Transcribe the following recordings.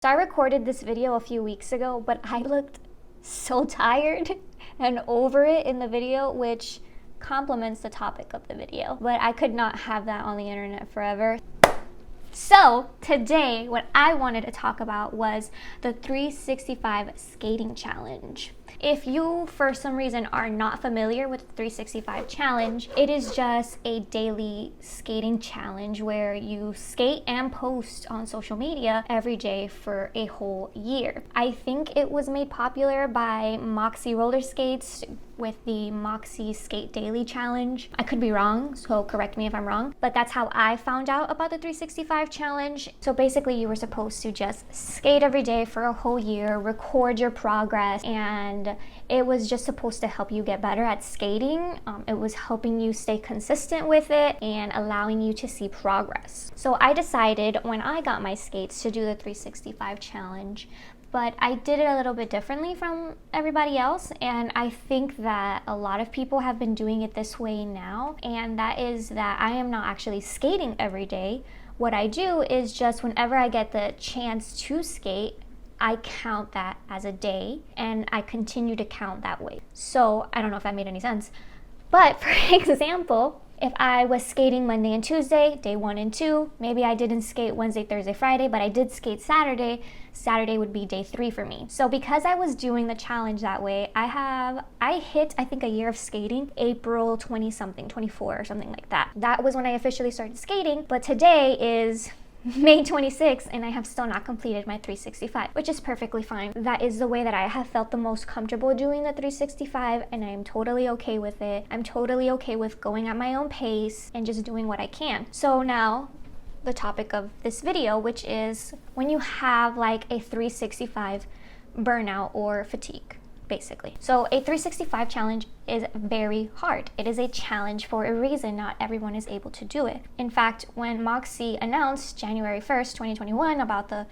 So I recorded this video a few weeks ago, but I looked so tired and over it in the video, which complements the topic of the video. But I could not have that on the internet forever. So today, what I wanted to talk about was the 365 skating challenge. If you, for some reason, are not familiar with the 365 challenge, it is just a daily skating challenge where you skate and post on social media every day for a whole year. I think it was made popular by Moxi roller skates with the moxiskatedaily challenge. I could be wrong, so correct me if I'm wrong, but that's how I found out about the 365 challenge. So basically you were supposed to just skate every day for a whole year, record your progress, and it was just supposed to help you get better at skating. It was helping you stay consistent with it and allowing you to see progress. So I decided when I got my skates to do the 365 challenge, but I did it a little bit differently from everybody else, and I think that a lot of people have been doing it this way now, and that is that I am not actually skating every day. What I do is just whenever I get the chance to skate, I count that as a day, and I continue to count that way. So I don't know if that made any sense, but for example, if I was skating Monday and Tuesday, day 1 and 2, maybe I didn't skate Wednesday, Thursday, Friday, but I did skate Saturday. Saturday would be day 3 for me. So because I was doing the challenge that way, I hit, I think, a year of skating, April 20 something, 24 or something like that. That was when I officially started skating, but today is May 26th, and I have still not completed my 365, which is perfectly fine. That is the way that I have felt the most comfortable doing the 365, and I am totally okay with it. I'm totally okay with going at my own pace and just doing what I can. So now, the topic of this video, which is when you have like a 365 burnout or fatigue, basically. So a 365 challenge is very hard. It is a challenge for a reason. Not everyone is able to do it. In fact, when Moxi announced January 1st, 2021 about the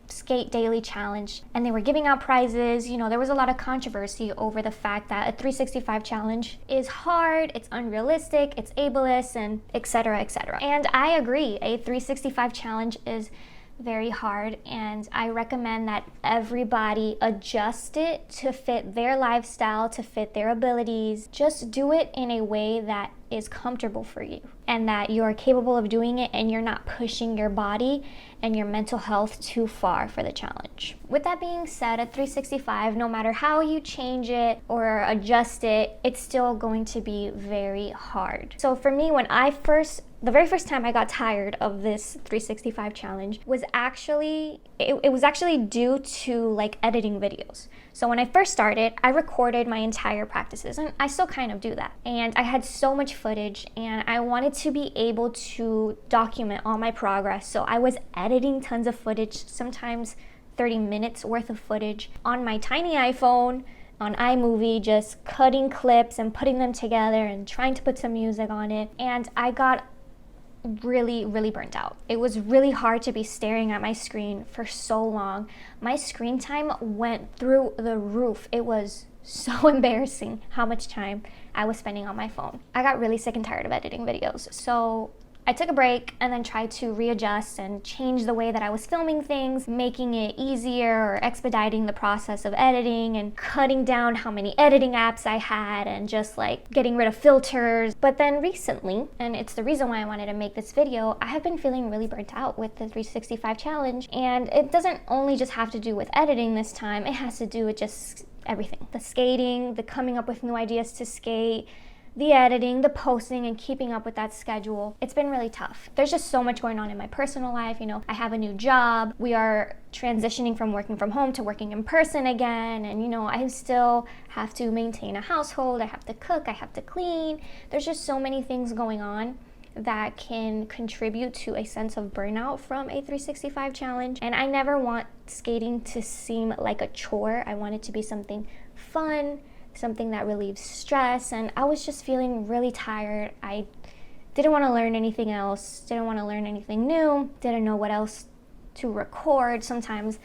Skate Daily Challenge, and they were giving out prizes, there was a lot of controversy over the fact that a 365 challenge is hard, it's unrealistic, it's ableist, and etc., etc. And I agree, a 365 challenge is very hard, and I recommend that everybody adjust it to fit their lifestyle, to fit their abilities. Just do it in a way that is comfortable for you and that you are capable of doing it, and you're not pushing your body and your mental health too far for the challenge. With that being said, at 365, no matter how you change it or adjust it, it's still going to be very hard. So for me, the very first time I got tired of this 365 challenge was actually, it was actually due to like editing videos. So when I first started, I recorded my entire practices, and I still kind of do that. And I had so much footage, and I wanted to be able to document all my progress. So I was editing tons of footage, sometimes 30 minutes worth of footage on my tiny iPhone, on iMovie, just cutting clips and putting them together and trying to put some music on it. And I got really burnt out. It was really hard to be staring at my screen for so long. My screen time went through the roof. It was so embarrassing how much time I was spending on my phone. I got really sick and tired of editing videos, so I took a break and then tried to readjust and change the way that I was filming things, making it easier or expediting the process of editing and cutting down how many editing apps I had and just like getting rid of filters. But then recently, and it's the reason why I wanted to make this video, I have been feeling really burnt out with the 365 challenge, and it doesn't only just have to do with editing this time, it has to do with just everything. The skating, the coming up with new ideas to skate, the editing, the posting, and keeping up with that schedule. It's been really tough. There's just so much going on in my personal life. I have a new job. We are transitioning from working from home to working in person again. And I still have to maintain a household. I have to cook, I have to clean. There's just so many things going on that can contribute to a sense of burnout from a 365 challenge. And I never want skating to seem like a chore. I want it to be something fun, something that relieves stress, and I was just feeling really tired. I didn't want to learn anything else, didn't want to learn anything new, didn't know what else to record. Sometimes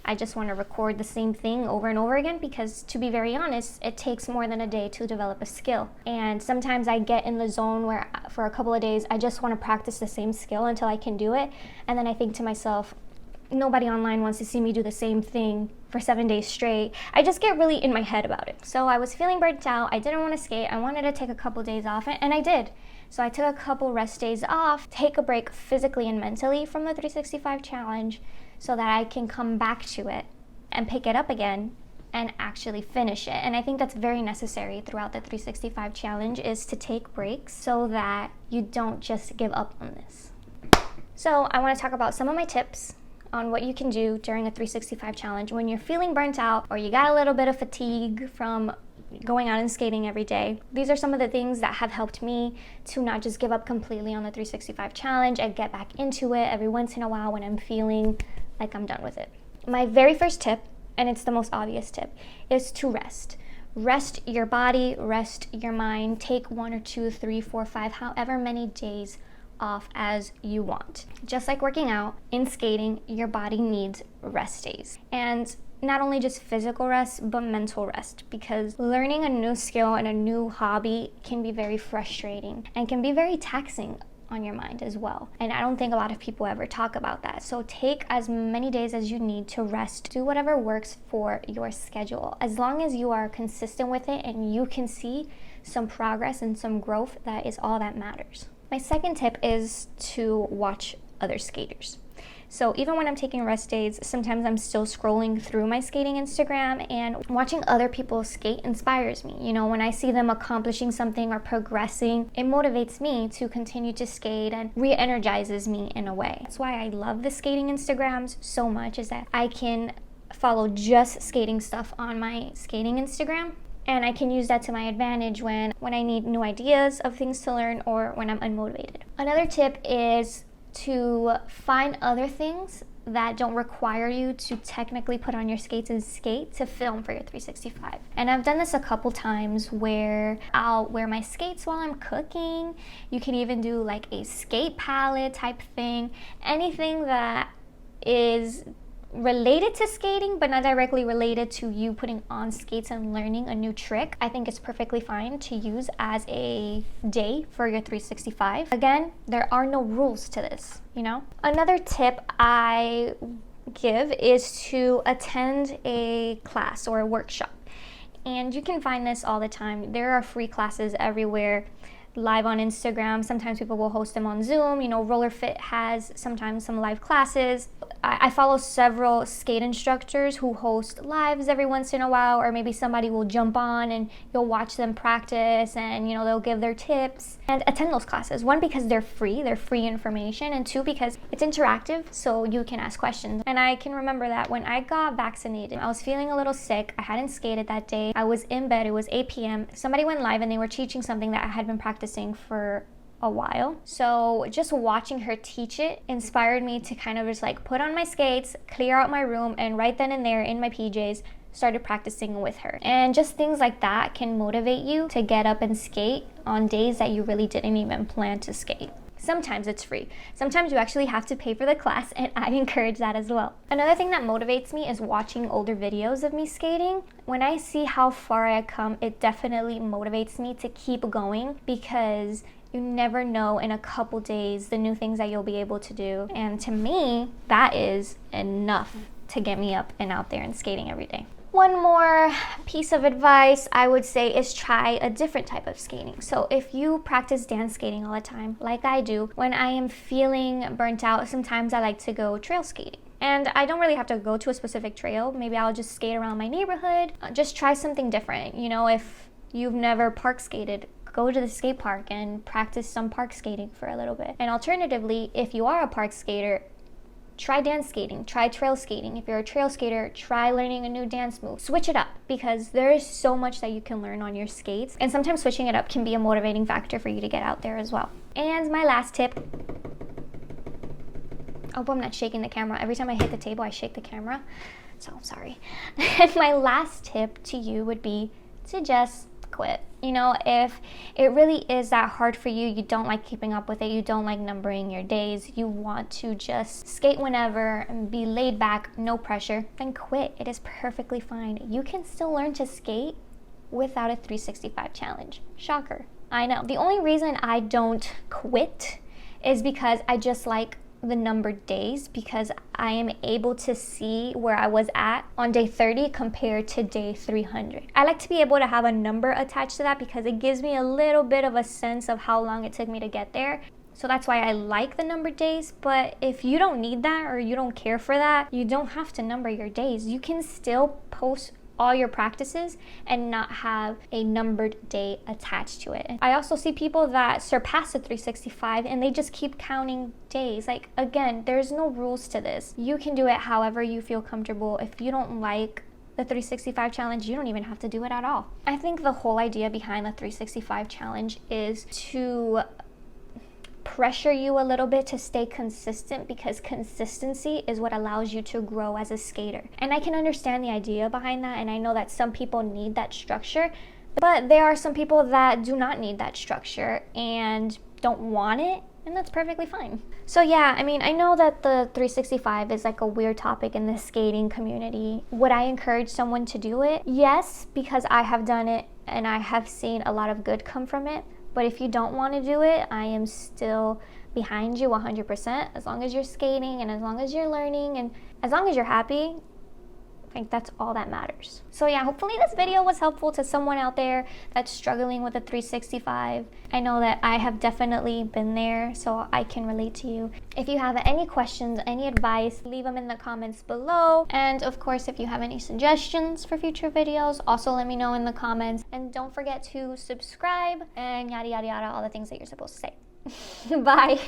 I just want to record the same thing over and over again because, to be very honest, it takes more than a day to develop a skill. And sometimes I get in the zone where for a couple of days I just want to practice the same skill until I can do it, and then I think to myself, nobody online wants to see me do the same thing for 7 days straight. I just get really in my head about it. So I was feeling burnt out. I didn't want to skate. I wanted to take a couple days off, and I did. So I took a couple rest days off, take a break physically and mentally from the 365 challenge so that I can come back to it and pick it up again and actually finish it. And I think that's very necessary throughout the 365 challenge, is to take breaks so that you don't just give up on this. So I want to talk about some of my tips on what you can do during a 365 challenge when you're feeling burnt out or you got a little bit of fatigue from going out and skating every day. These are some of the things that have helped me to not just give up completely on the 365 challenge and get back into it every once in a while when I'm feeling like I'm done with it. My very first tip, and it's the most obvious tip, is to rest. Rest your body, rest your mind. Take 1 or 2, 3, 4, 5, however many days off as you want. Just like working out, in skating, your body needs rest days. And not only just physical rest, but mental rest, because learning a new skill and a new hobby can be very frustrating and can be very taxing on your mind as well. And I don't think a lot of people ever talk about that. So take as many days as you need to rest. Do whatever works for your schedule. As long as you are consistent with it and you can see some progress and some growth, that is all that matters. My second tip is to watch other skaters. So even when I'm taking rest days, sometimes I'm still scrolling through my skating Instagram, and watching other people skate inspires me. You know, when I see them accomplishing something or progressing, it motivates me to continue to skate and re-energizes me in a way. That's why I love the skating Instagrams so much, is that I can follow just skating stuff on my skating Instagram. And I can use that to my advantage when I need new ideas of things to learn or when I'm unmotivated. Another tip is to find other things that don't require you to technically put on your skates and skate to film for your 365. And I've done this a couple times where I'll wear my skates while I'm cooking. You can even do like a skate palette type thing. Anything that is related to skating but not directly related to you putting on skates and learning a new trick, I think it's perfectly fine to use as a day for your 365. Again, there are no rules to this, you know? Another tip I give is to attend a class or a workshop. And you can find this all the time. There are free classes everywhere, live on Instagram. Sometimes people will host them on Zoom. You know, Roller Fit has sometimes some live classes. I follow several skate instructors who host lives every once in a while, or maybe somebody will jump on and you'll watch them practice, and you know, they'll give their tips. And attend those classes. One, because they're free information, and two, because it's interactive, so you can ask questions. And I can remember that when I got vaccinated, I was feeling a little sick. I hadn't skated that day. I was in bed. It was 8 p.m. Somebody went live and they were teaching something that I had been practicing for a while. So just watching her teach it inspired me to kind of just like put on my skates, clear out my room, and right then and there in my PJs started practicing with her. And just things like that can motivate you to get up and skate on days that you really didn't even plan to skate. Sometimes it's free. Sometimes you actually have to pay for the class, and I encourage that as well. Another thing that motivates me is watching older videos of me skating. When I see how far I come, it definitely motivates me to keep going, because you never know in a couple days the new things that you'll be able to do. And to me, that is enough to get me up and out there and skating every day. One more piece of advice I would say is try a different type of skating. So if you practice dance skating all the time, like I do, when I am feeling burnt out, sometimes I like to go trail skating. And I don't really have to go to a specific trail. Maybe I'll just skate around my neighborhood. Just try something different. You know, if you've never park skated, go to the skate park and practice some park skating for a little bit. And alternatively, if you are a park skater, try dance skating, try trail skating. If you're a trail skater, try learning a new dance move. Switch it up, because there is so much that you can learn on your skates. And sometimes switching it up can be a motivating factor for you to get out there as well. And my last tip, I hope I'm not shaking the camera. Every time I hit the table, I shake the camera. So I'm sorry. And my last tip to you would be to just quit. You know, if it really is that hard for you, you don't like keeping up with it, you don't like numbering your days, you want to just skate whenever and be laid back, no pressure, then quit. It is perfectly fine. You can still learn to skate without a 365 challenge. Shocker. I know. The only reason I don't quit is because I just like the numbered days because I am able to see where I was at on day 30 compared to day 300. I like to be able to have a number attached to that because it gives me a little bit of a sense of how long it took me to get there. So that's why I like the numbered days. But if you don't need that or you don't care for that, you don't have to number your days. You can still post all your practices and not have a numbered day attached to it. I also see people that surpass the 365 and they just keep counting days. Like, again, there's no rules to this. You can do it however you feel comfortable. If you don't like the 365 challenge, you don't even have to do it at all. I think the whole idea behind the 365 challenge is to pressure you a little bit to stay consistent, because consistency is what allows you to grow as a skater. And I can understand the idea behind that, and I know that some people need that structure, but there are some people that do not need that structure and don't want it, and that's perfectly fine. So yeah, I mean, I know that the 365 is like a weird topic in the skating community. Would I encourage someone to do it? Yes, because I have done it and I have seen a lot of good come from it. But if you don't want to do it, I am still behind you 100%. As long as you're skating and as long as you're learning and as long as you're happy, I think that's all that matters. So yeah, hopefully this video was helpful to someone out there that's struggling with a 365. I know that I have definitely been there, so I can relate to you. If you have any questions, any advice, leave them in the comments below. And of course, if you have any suggestions for future videos, also let me know in the comments. And don't forget to subscribe and yada yada yada, all the things that you're supposed to say. Bye.